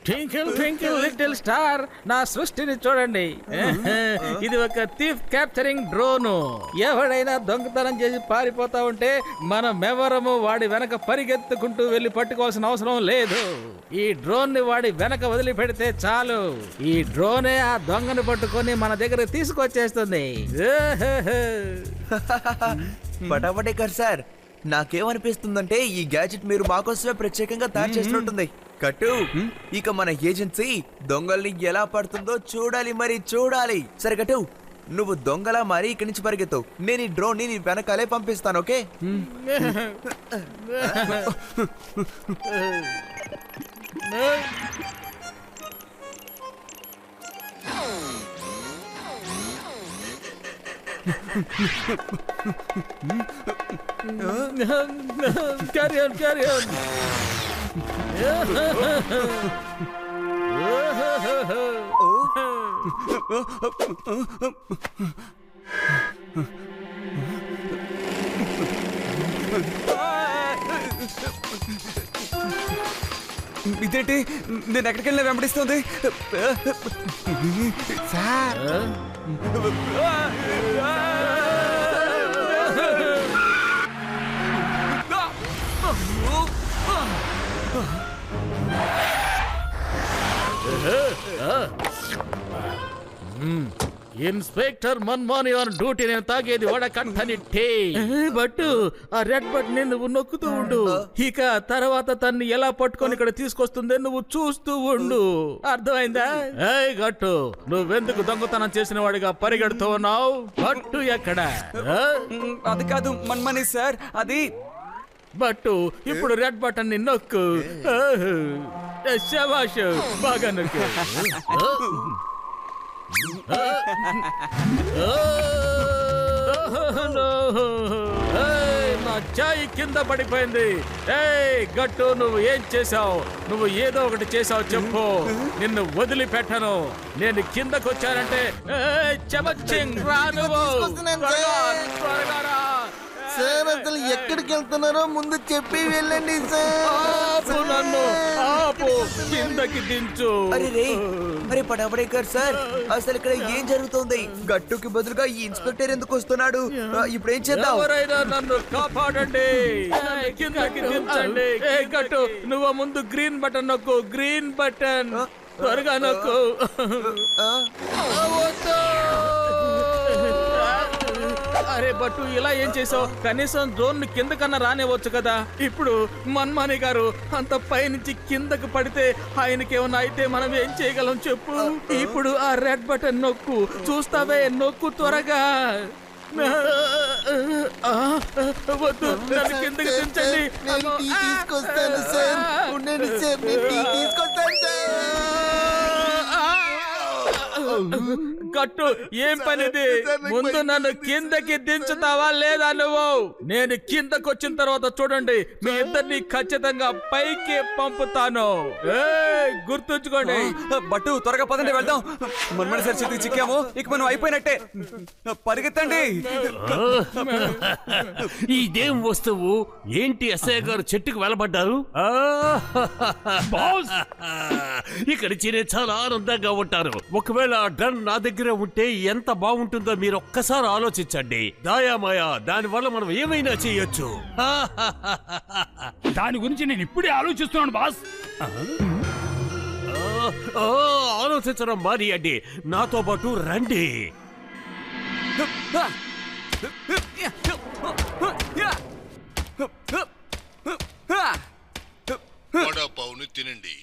Twinkle twinkle little star, నా సృష్టిని చూడండి. ఇది ఒక థీఫ్ క్యాప్చరింగ్ డ్రోన్. ఎవడైనా దొంగతనం చేసి పారిపోతా ఉంటే మనమెవరము వాడి వెనక పరిగెత్తుకుంటూ వెళ్లి పట్టుకోవాల్సిన అవసరం లేదు. ఈ డ్రోన్ ని వాడి వెనక వదిలిపెడితే చాలు, ఈ డ్రోనే ఆ దొంగను పట్టుకొని మన దగ్గర తీసుకొచ్చేస్తుంది. పటాపటేకర్ సార్, నాకేమనిపిస్తుందంటే ఈ గ్యాజెట్ మీరు మాకోసమే ప్రత్యేకంగా తయారు చేసినట్టుంది. కట్టు, ఇక మన ఏజెన్సీ దొంగల్ని ఎలా పడుతుందో చూడాలి, మరి చూడాలి. సరే కట్టు, నువ్వు దొంగలా మరి ఇక్కడి నుంచి పరిగెత్తు. నేను ఈ డ్రోన్ ని వెనకాలే పంపిస్తాను, okay? Carry on, carry on. ఇదేంటి, నేను ఎక్కడికి వెళ్ళినా వెంబడిస్తుంది sir. Inspector Manmohan on duty. నేను తాగేది వడకట్టని టీ. బట్ ఆ రెడ్ బటన్ నువ్వు నొక్కుతూ ఉండు. ఇక తర్వాత తన్ని ఎలా పట్టుకొని ఇక్కడ తీసుకొస్తుందే నువ్వు చూస్తూ ఉండు. అర్థమైందా? ఏయ్ గట్టు, నువ్వెందుకు దొంగతనం చేసిన వాడిగా పరిగెడుతూ ఉన్నావు? గట్టు ఎక్కడ? అది కాదు మన్మని సార్, అది బట్టు ఇప్పుడు రెడ్ బటన్ ని నొక్కు. శబాష్, బాగా నొక్కు. నా చాయ్ కింద పడిపోయింది. ఏయ్ గట్టు, నువ్వు ఏం చేసావు? నువ్వు ఏదో ఒకటి చేసావు చెప్పు, నిన్ను వదిలిపెట్టను. నేను కిందకు వచ్చానంటే చెమచింగ్ రా నువ్వు. త్వరగా రా సార్. అసలు ఎక్కడికి వెళ్తున్నారో ముందు చెప్పి వెళ్ళండి సార్. నన్ను ఆపు, కిందకి దించు. అరే పటాపటేకర్ సార్, అసలు ఇక్కడ ఏం జరుగుతుంది? గట్టుకి బదులుగా ఈ ఇన్స్పెక్టర్ ఎందుకు వస్తున్నాడు? ఇప్పుడు ఏం చేద్దాం? ఎవరైనా నన్ను కాపాడండి, కిందకి దించండి. ఏ గట్టు, నువ్వు ముందు గ్రీన్ బటన్ నొక్కు. గ్రీన్ బటన్ త్వరగా నొక్కు. అరే బట్టు, ఇలా ఏం చేసావు? కనీసం డ్రోన్ ని కింద కన్నా రానివచ్చు కదా. ఇప్పుడు మన్మాని గారు అంత పైనుంచి కిందకు పడితే ఆయనకేమన్నా అయితే మనం ఏం చేయగలం చెప్పు? ఇప్పుడు ఆ రెడ్ బటన్ నొక్కు. చూస్తావే, నొక్కు త్వరగా. వద్దు, నన్ను కిందకి దించండి. తీసుకొస్తాను సార్, ఉండండి సార్, నేను టీ తీసుకొస్తాను సార్. గట్టు, ఏం పనిది? ముందు నన్ను కిందకి దించుతావా లేదా నువ్వు? నేను కిందకు వచ్చిన తర్వాత చూడండి, మీ ఇద్దరిని ఖచ్చితంగా పైకి పంపుతాను. గుర్తుంచుకోండి. బట్టు, త్వరగా పదండి, వెళ్దాం. మన్మని సార్ చేతికి చిక్కాము, ఇక మనం అయిపోయినట్టే. పరిగెత్తండి. ఇదేం వస్తువు? ఏంటి ఎస్ఐ గారు చెట్టుకు వెలబడ్డారు? ఇక్కడ చినే చాలా ఆనందంగా ఉంటారు. ఒకవేళ గన్ నా దగ్గర ఉంటే ఎంత బాగుంటుందో మీరు ఒక్కసారి ఆలోచించండి. దాయామాయా, దాని వల్ల మనం ఏమైనా చేయొచ్చు. దాని గురించి నేను ఇప్పుడే ఆలోచిస్తున్నాను బాస్. ఆలోచించడం మానేయండి, నాతో పాటు రండి. వడాపావుని తినండి.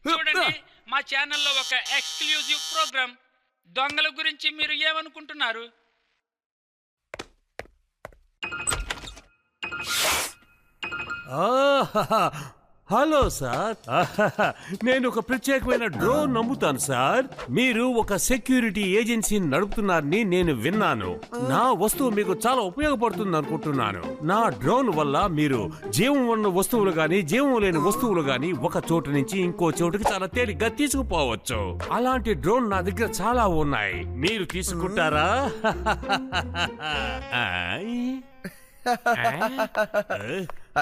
చూడండి, మా ఛానల్లో ఒక ఎక్స్క్లూజివ్ ప్రోగ్రామ్. దొంగల గురించి మీరు ఏమనుకుంటున్నారు? హలో సార్, నేను ఒక ప్రత్యేకమైన డ్రోన్ నమ్ముతాను సార్. మీరు ఒక సెక్యూరిటీ ఏజెన్సీని నడుపుతున్నారని నేను విన్నాను. నా వస్తువు మీకు చాలా ఉపయోగపడుతుంది అనుకుంటున్నాను. నా డ్రోన్ వల్ల మీరు జీవం ఉన్న వస్తువులు గాని జీవం లేని వస్తువులు గాని ఒక చోటు నుంచి ఇంకో చోటుకి చాలా తేలిగ్గా తీసుకుపోవచ్చు. అలాంటి డ్రోన్ నా దగ్గర చాలా ఉన్నాయి. మీరు తీసుకుంటారా?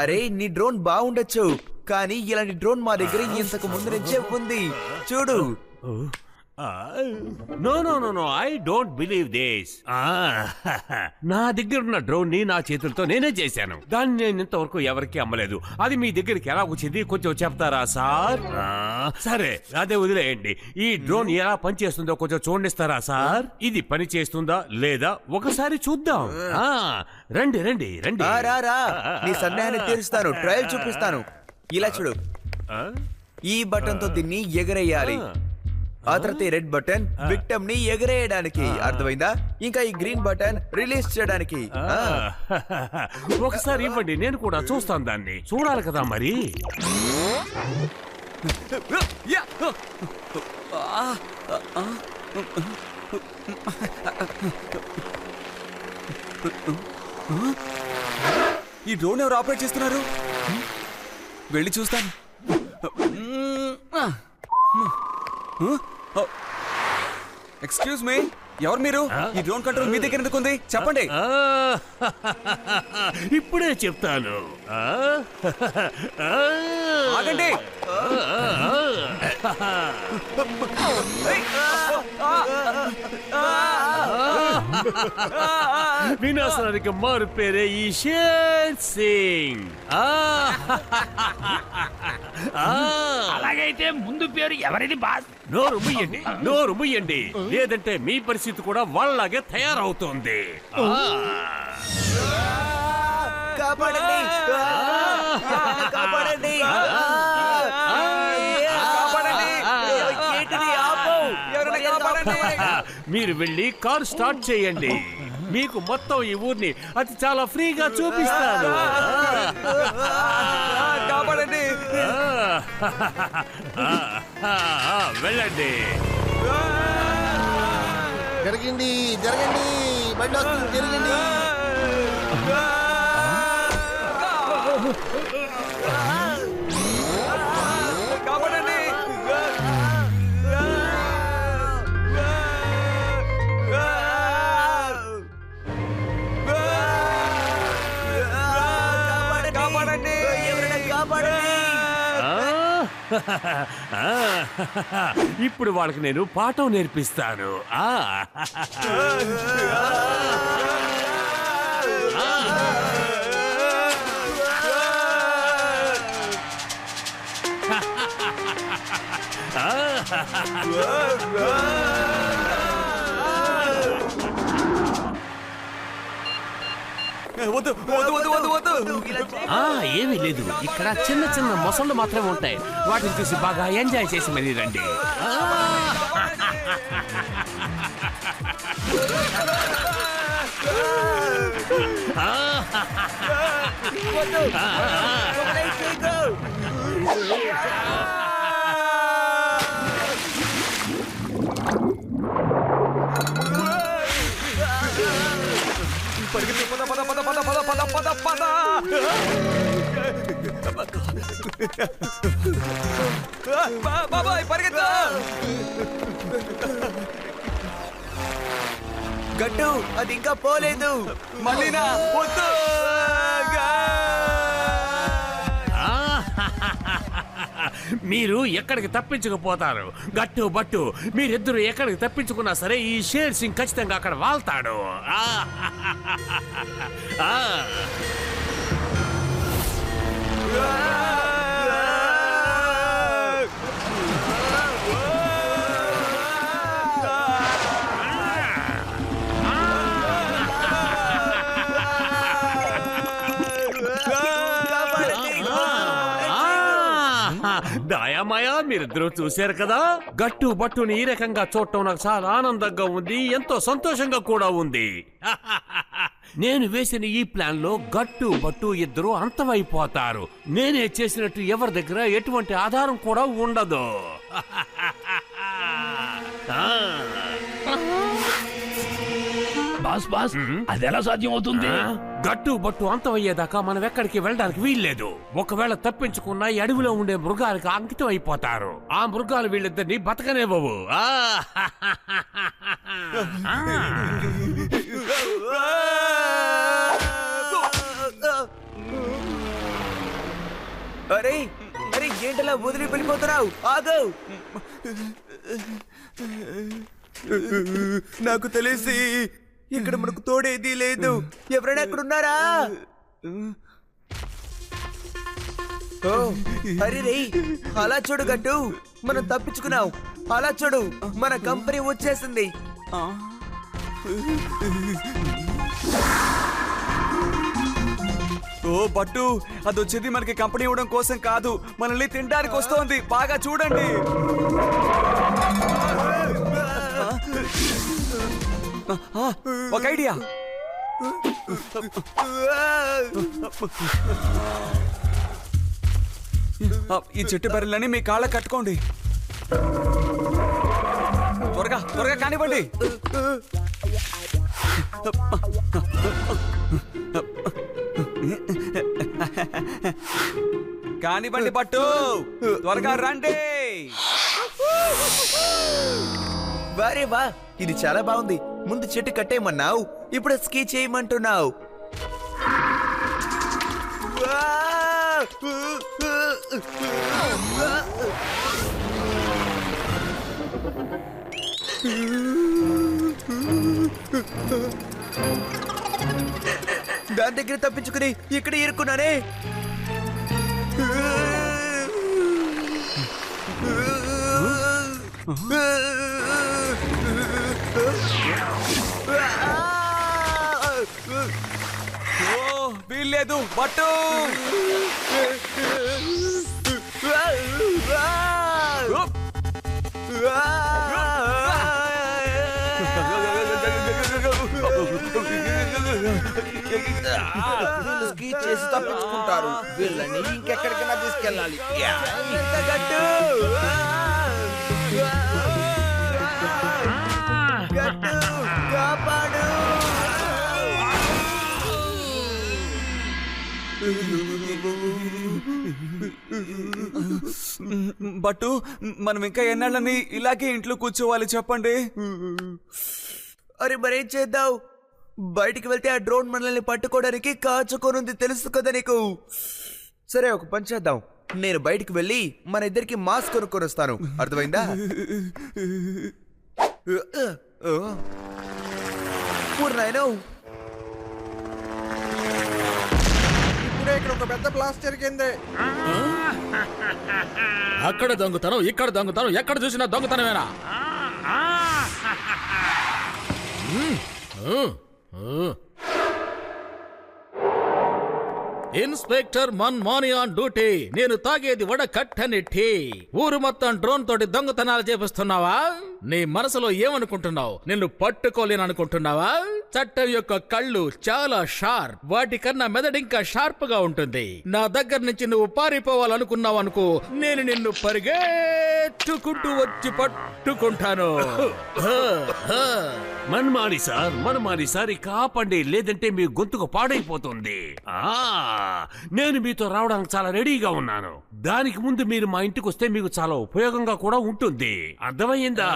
అరే, నీ డ్రోన్ బాగుండొచ్చు, కానీ ఇలాంటి డ్రోన్ మా దగ్గర ఇంతకు ముందు నుంచే ఉంది. చూడు. No no no no I don't believe this. నా దగ్గర ఉన్న డ్రోన్ ని నా చేతులతో నేనే చేశాను. దాన్ని నేను ఇంతవరకు ఎవరికి అమ్మలేదు. అది మీ దగ్గరికి ఎలా వచ్చింది కొంచెం చెప్తారా సార్? సరే అదే వదిలేయండి. ఈ డ్రోన్ ఎలా పనిచేస్తుందో కొంచెం చూడిస్తారా సార్? ఇది పని చేస్తుందా లేదా ఒకసారి చూద్దాం. రండి రండి రండి. రా నీ సందేహాన్ని తీరుస్తాను. ట్రయల్ చూపిస్తాను. ఇలా చూడు. ఈ బటన్ తో దీన్ని ఎగరేయాలి. ఆ తర్వాత ఈ రెడ్ బటన్ విక్టమ్ ని ఎగరేయడానికి. అర్థమైందా? ఇంకా ఈ గ్రీన్ బటన్ రిలీజ్ చేయడానికి. ఒకసారి ఇవ్వండి, నేను కూడా చూస్తాను. దాన్ని చూడాలి కదా మరి. ఈ డ్రోన్ ఎవరు ఆపరేట్ చేస్తున్నారు? వెళ్ళి చూస్తాను. ఎక్స్క్యూజ్ మీ, ఎవరు మీరు? ఈ డ్రోన్ కంట్రోల్ మీ దగ్గర ఎందుకు ఉంది? చెప్పండి. ఇప్పుడే చెప్తాను. ఆగండి. వినాశనానికి మారు పేరే ఈ షేర్ సింగ్. అలాగైతే ముందు పేరు ఎవరిది బాస్? నోరు ముయ్యండి, నోరు ముయ్యండి, లేదంటే మీ పరిస్థితి కూడా వాళ్ళలాగే తయారవుతోంది. కాపాడండి, కాపాడండి, మీరు వెళ్ళి కార్ స్టార్ట్ చేయండి. మీకు మొత్తం ఈ ఊరిని అది చాలా ఫ్రీగా చూపిస్తాను. కాపాడండి. వెళ్ళండి. జరగండి జరగండి, బండి వస్తుంది, జరగండి. కాపాడండి. కాపాడండి. ఎవరైనా కాపాడండి. ఇప్పుడు వాళ్ళకి నేను పాఠం నేర్పిస్తాను. వద్దు వద్దు వద్దు వద్దు వద్దు. ఏమీ లేదు, ఇక్కడ చిన్న చిన్న మొసళ్ళు మాత్రమే ఉంటాయి. వాటిని చూసి బాగా ఎంజాయ్ చేసి మరీ రండి. పద పద పద పద పద పద పద పద. బాబాయ్ పరిగెత్తా. గట్టు, అది ఇంకా పోలేదు. మళ్ళీనా? వద్దు. మీరు ఎక్కడికి తప్పించకపోతారు? గట్టు బట్టు మీరిద్దరు ఎక్కడికి తప్పించుకున్నా సరే ఈ షేర్ సింగ్ ఖచ్చితంగా అక్కడ వాళ్తాడు. దాయామాయా మీరిద్దరూ చూశారు కదా. గట్టు బట్టుని ఈ రకంగా చూడటం నాకు చాలా ఆనందంగా ఉంది, ఎంతో సంతోషంగా కూడా ఉంది. నేను వేసిన ఈ ప్లాన్ లో గట్టు బట్టు ఇద్దరు అంతమైపోతారు. నేనే చేసినట్టు ఎవరి దగ్గర ఎటువంటి ఆధారం కూడా ఉండదు. బాస్ బాస్, అది ఎలా సాధ్యం అవుతుంది? గట్టు బట్టు అంతమయ్యేదాకా మనం ఎక్కడికి వెళ్ళడానికి వీల్లేదు. ఒకవేళ తప్పించుకున్న ఈ అడవిలో ఉండే మృగాలకు అంకితం అయిపోతారు. ఆ మృగాలు వీళ్ళిద్దరిని బతకనేవ్వవు. అరే ఏంటలా వదిలి వెళ్ళిపోతున్నావు? ఆగు! నాకు తెలిసి ఇక్కడ మనకు తోడేది లేదు. ఎవరైనా అక్కడ ఉన్నారా? ఓ, అరే రే, అలా చూడు గట్టు, మనం తప్పించుకున్నాం. అలా చూడు, మన కంపెనీ వచ్చేసింది. ఓ బట్టు, అది వచ్చేది మనకి కంపెనీ ఇవ్వడం కోసం కాదు, మనల్ని తినడానికి వస్తోంది. బాగా చూడండి. ఒక ఐడియా. ఈ చెట్టు బెర్రలని మీ కాళ్ళ కట్టుకోండి. త్వరగా త్వరగా కానివ్వండి. కానివ్వండి బట్టు, త్వరగా రండి. వారే వా, ఇది చాలా బాగుంది. ముందు చెట్టు కట్టేయమన్నావు, ఇప్పుడు స్కీ చేయమంటున్నావు. దాని దగ్గర తప్పించుకుని ఇక్కడ ఇరుక్కున్నానే. ఓ వీల్లేదు బట్టు. స్కీ చేసి తప్పించుకుంటారు. వీళ్ళని ఇంకెక్కడికైనా తీసుకెళ్ళాలి. గట్టు కాపాడు. బట్టు, మనం ఇంకా ఎన్నాళ్ళని ఇలాగే ఇంట్లో కూర్చోవాలి చెప్పండి? అరే మరేం చేద్దాం? బయటికి వెళ్తే ఆ డ్రోన్ మనల్ని పట్టుకోవడానికి కాచుకోనుంది, తెలుసు కదా నీకు. సరే, ఒక పని చేద్దాం. నేను బయటికి వెళ్ళి మన ఇద్దరికి మాస్క్ కొనుక్కొని వస్తాను. అర్థమైందా? పూర్ణాయన, ఇప్పుడే ఇక్కడ ఒక పెద్ద బ్లాస్ట్ జరిగింది. అక్కడ దొంగతనం, ఇక్కడ దొంగతనం, ఎక్కడ చూసినా దొంగతనమేనా? Inspector Manmani on duty. నేను తాగేది వడకట్టని టీ. ఊరు మొత్తం డ్రోన్ తోటి దొంగతనాలు చేపిస్తున్నావా? నీ మనసులో ఏమనుకుంటున్నావు? నిన్ను పట్టుకోలేను అనుకుంటున్నావా? చట్టం యొక్క కళ్ళు చాలా షార్ప్. వాటికన్నా మెదడింకా షార్ప్ గా ఉంటుంది. నా దగ్గర నుంచి నువ్వు పారిపోవాలనుకున్నావు అనుకో, నేను నిన్ను పరిగెత్తుకుంటూ వచ్చి పట్టుకుంటాను. మన్మాని సార్, ఇక ఆపండి, లేదంటే మీ గొంతుకు పాడైపోతుంది. నేను మీతో రావడానికి చాలా రెడీగా ఉన్నాను. దానికి ముందు మీరు మా ఇంటికి వస్తే మీకు చాలా ఉపయోగంగా కూడా ఉంటుంది. అర్థమయ్యిందా?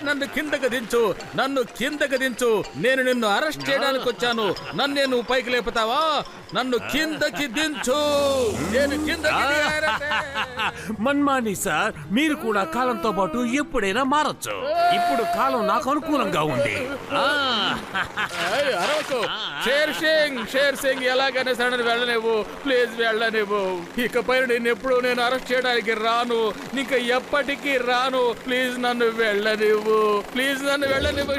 నన్ను కిందకి దించు, నన్ను కిందకి దించు. నేను నిన్ను అరెస్ట్ చేయడానికి వచ్చాను. నన్ను నువ్వు పైకి లేపుతావా? నన్ను కిందకి దించు. నేను కిందకి మన్మాని సార్, మీరు కూడా కాలంతో పాటు ఎప్పుడైనా మారచ్చు. ఇప్పుడు కాలం నాకు అనుకూలంగా ఉంది. అరవకు. షేర్ సింగ్ ఎలాగైనా సడన్ వెళ్ళనివ్వు, ప్లీజ్ వెళ్ళనివ్వు. ఇకపై ఎప్పుడు నేను అరెస్ట్ చేయడానికి రాను, ఇంకా ఎప్పటికీ రాను. ప్లీజ్ నన్ను వెళ్ళనివ్వు, ప్లీజ్ నన్ను వెళ్ళనివ్వు.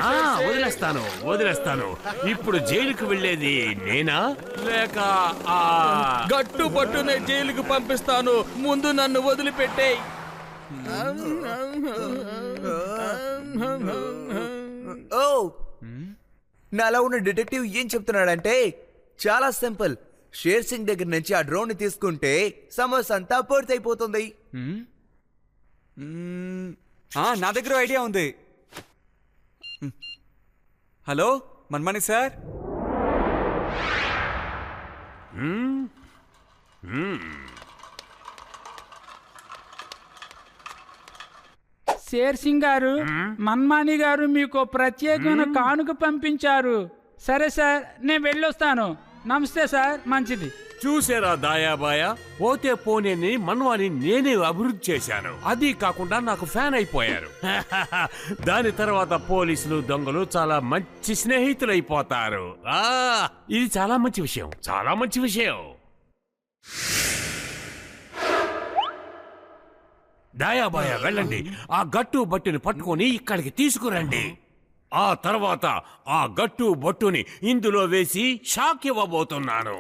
వదిలేస్తాను. ఇప్పుడు జైలుకు వెళ్ళేది నేనా లేక గట్టు పట్టునే జైలుకు పంపిస్తాను. ముందు నన్ను వదిలిపెట్టేయ్. ఓ, నాలో ఉన్న డిటెక్టివ్ ఏం చెప్తున్నాడంటే చాలా సింపుల్. షేర్ సింగ్ దగ్గర నుంచి ఆ డ్రోన్ ని తీసుకుంటే సమస్య అంతా పూర్తయిపోతుంది. నా దగ్గర ఐడియా ఉంది. Hello Manmani sir. షేర్ సింగ్ గారు, మన్మాని గారు మీకు ప్రత్యేకమైన కానుక పంపించారు. సరే సార్, నేను వెళ్ళొస్తాను. నమస్తే సార్, మంచిది. చూసారా దాయాబాయా, పోతే పోనేని మన్వాని నేనే అభివృద్ధి చేశాను. అది కాకుండా నాకు ఫ్యాన్ అయిపోయారు. దాని తర్వాత పోలీసులు దొంగలు చాలా మంచి స్నేహితులైపోతారు. ఇది చాలా మంచి విషయం, చాలా మంచి విషయం. దాయాబాయా వెళ్ళండి, ఆ గట్టు బట్టుని పట్టుకొని ఇక్కడికి తీసుకురండి. ఆ తర్వాత ఆ గట్టు బొట్టుని ఇందులో వేసి షాక్ ఇవ్వబోతున్నాను.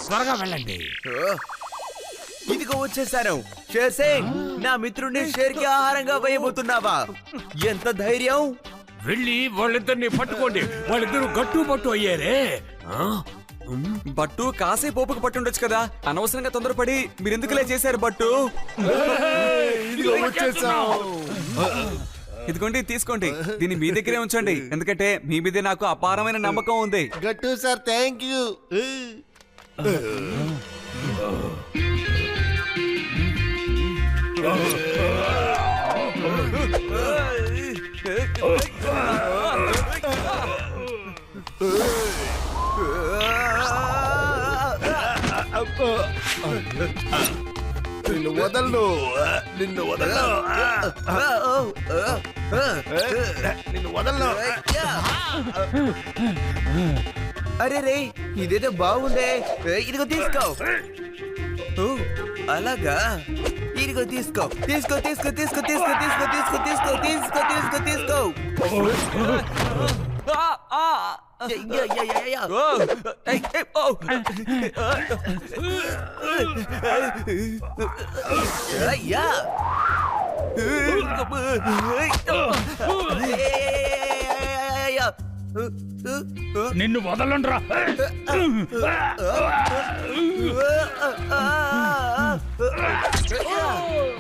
త్వరగా వెళ్ళండి. ఇదిగో వచ్చేసాను. షేర్ సింగ్, నా మిత్రుడిని షేర్కి ఆహారంగా వేయబోతున్నావా? ఎంత ధైర్యం! వెళ్ళి వాళ్ళిద్దరిని పట్టుకోండి. వాళ్ళిద్దరు గట్టు బొట్టు అయ్యారే. బట్టు కాసేపు ఓపిక పట్టుండొచ్చు కదా, అనవసరంగా తొందరపడి మీరెందుకులే చేశారు బట్టు? ఇదిగోండి, తీసుకోండి. దీన్ని మీ దగ్గరే ఉంచండి, ఎందుకంటే మీ మీదే నాకు అపారమైన నమ్మకం ఉంది. గట్టు సార్, థ్యాంక్ యూ. నిన్ను వదలను, నిన్ను వదలను, నిన్ను వదలను. అరే రే, ఇదేదో బాగుందే. ఇదిగో తీసుకో. ఓ, అలాగా. ఇదిగో తీసుకో, తీసుకో, తీసుకో, తీసుకో, తీసుకో, తీసుకో, తీసుకో, తీసుకో, తీసుకో, తీసుకో, తీసుకో. నిన్ను వదలండ్రా.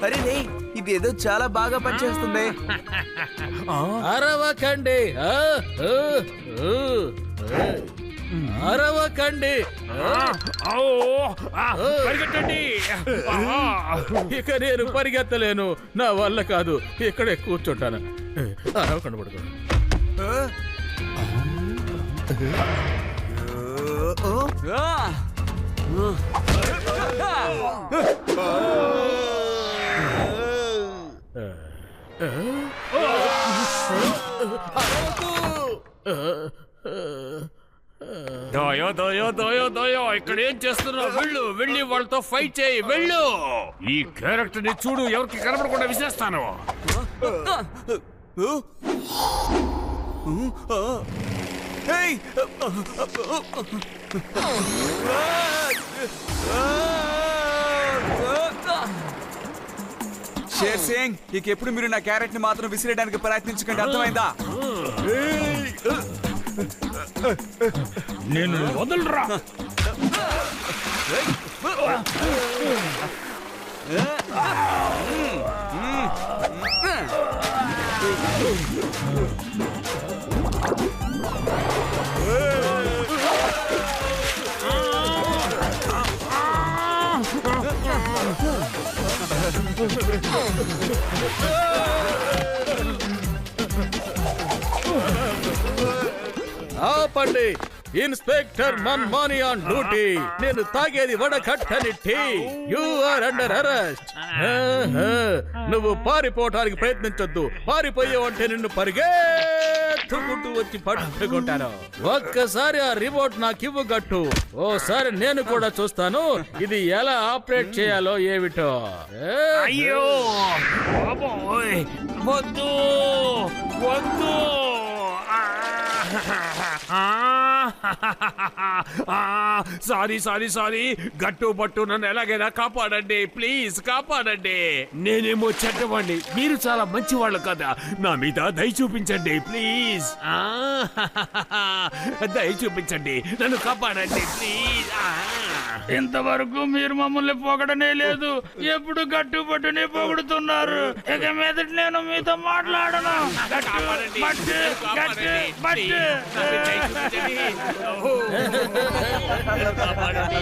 అరే రే, ఇదేదో చాలా బాగా పనిచేస్తుంది. అరవకండి, అరవకండి. ఇక నేను పరిగెత్తలేను, నా వల్ల కాదు. ఇక్కడే కూర్చుంటాను. అరవకండి, పడుకోండి. దయో దయో దయో దయో, ఇక్కడ ఏం చేస్తున్నావు? వెళ్ళు, వెళ్ళి వాళ్ళతో ఫైట్ చేయి, వెళ్ళు. ఈ క్యారెక్టర్ ని చూడు, ఎవరికి కనపడకుండా విసిరేస్తాను. షేర్ సింగ్, ఇకెప్పుడు మీరు నా క్యారెట్ ని మాత్రం విసిరేయడానికి ప్రయత్నించకండి, అర్థమైందా? నేను వదలరా. ఆపండి, ఇన్స్పెక్టర్ మన్మాని ఆన్ డ్యూటీ. నేను తాగేది వడకట్టని tea. You are under arrest. నువ్వు పారిపోవటానికి ప్రయత్నించొద్దు. పారిపోయావంటే నిన్ను పరిగెత్తుకుంటూ వచ్చి పట్టుకుంటాను. ఒక్కసారి ఆ రిమోట్ నాకు ఇవ్వు గట్టు. ఓసారి నేను కూడా చూస్తాను ఇది ఎలా ఆపరేట్ చేయాలో ఏమిటో. అయ్యో బాబోయ్, వద్దు వద్దు. సారీ సారీ సారీ, గట్టు బట్టు నన్ను ఎలాగైనా కాపాడండి, ప్లీజ్ కాపాడండి. నేనేమో చెడ్డవాణ్ణి, మీరు చాలా మంచి వాళ్ళు కదా. నా మీద దయ చూపించండి ప్లీజ్. దయ చూపించండి, నన్ను కాపాడండి ప్లీజ్. ఇంతవరకు మీరు మమ్మల్ని పొగడనే లేదు, ఎప్పుడు గట్టుబట్టుని పొగుడుతున్నారు. ఇక మీదట నేను మీతో మాట్లాడను. కాపాడండి, బట్టు, కాపాడండి, బట్టు, please. నాకు దయ చూపించండి. కాపాడండి.